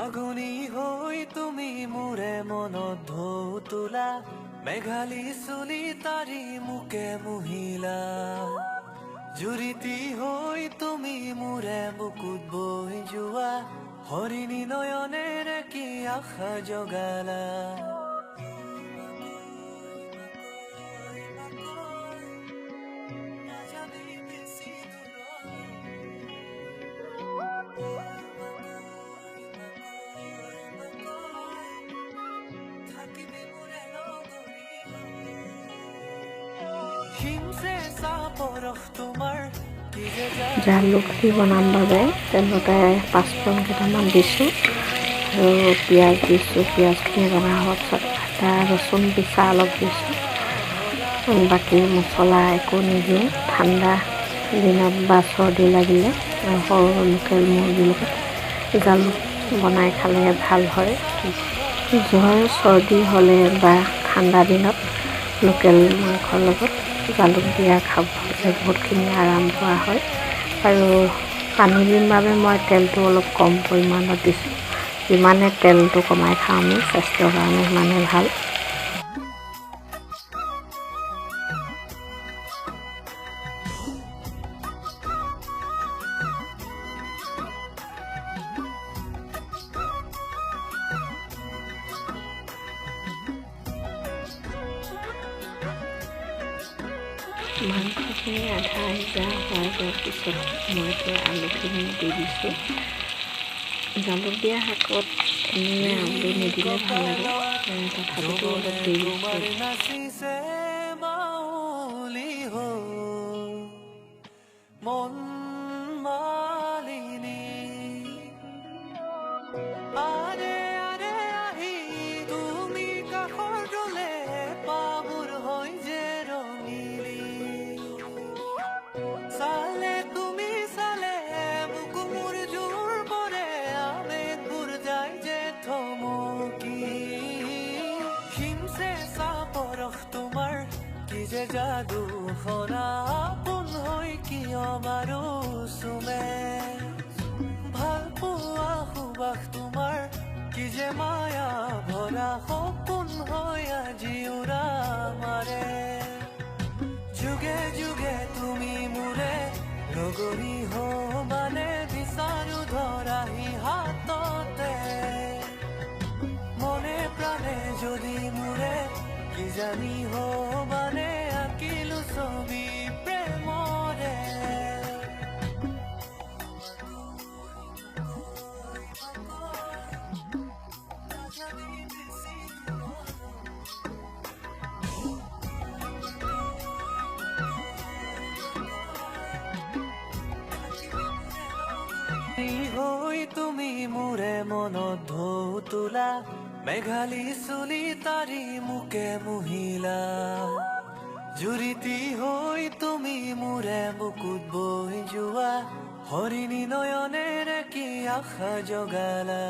আগুনি হৈ তুমি মোৰে মনত ঢৌ তোলা মেঘালী চুলি তাৰি মোকে মুহিলা জুৰিতি হৈ তুমি মোৰে বুকুত বৈ যোৱা হৰিণী নয়নেৰে কি আশা জগালা জালুক দি বনাম বাবে তেলতে পাঁচফোৰণ কেইটামান দিছোঁ আৰু পিঁয়াজ দিছোঁ। পিঁয়াজখিনি ৰঙা হোৱাৰ পিছত আদা ৰচুন পিছা অলপ দিছোঁ। বাকী মছলা একো নিদিওঁ। ঠাণ্ডা দিনত বা চৰ্দি লাগিলে সৰু লোকেল মুৰ্গীৰ লগত জালুক বনাই খালে ভাল হয়। জ্বৰ চৰ্দি হ'লে বা ঠাণ্ডা দিনত লোকেল মাংসৰ লগত জালুক দিয়া খাবলৈ বহুতখিনি আৰাম পোৱা হয়। আৰু পানী দিম বাবে মই তেলটো অলপ কম পৰিমাণত দিছোঁ। যিমানে তেলটো কমাই খাওঁ আমি স্বাস্থ্যৰ কাৰণে সিমানে ভাল। মাংসখিনি আধা সিজা হৈ যোৱাৰ পিছত মই এতিয়া আলুখিনি দি দিছোঁ। জালুক দিয়া শাকত এনেই আলু নিদিলে ভাল লাগে, তথাপিতো অলপ দি দিছোঁ। যাদু খনা আপোন হৈ কিয় মাৰো চুমে ভাল পোৱা সুবাস তোমাৰ কি যে মায়া ভৰা সপোন হৈ আজি উৰা মাৰে যুগে যুগে তুমি মোৰে লগৰী মানে বিচাৰো ধৰাহি হাততে মনে প্ৰাণে যদি মোৰে কি জানি মানে আঁকিলো ছবি প্ৰেমৰে হৈ তুমি মোৰে মনত ঢৌ তোলা মেঘালী চুলি তাৰি মোকে মুহিলা জুৰিতি হৈ তুমি মোৰে বুকুত বৈ যোৱা হৰিণী নয়নেৰে কি আশা জগালা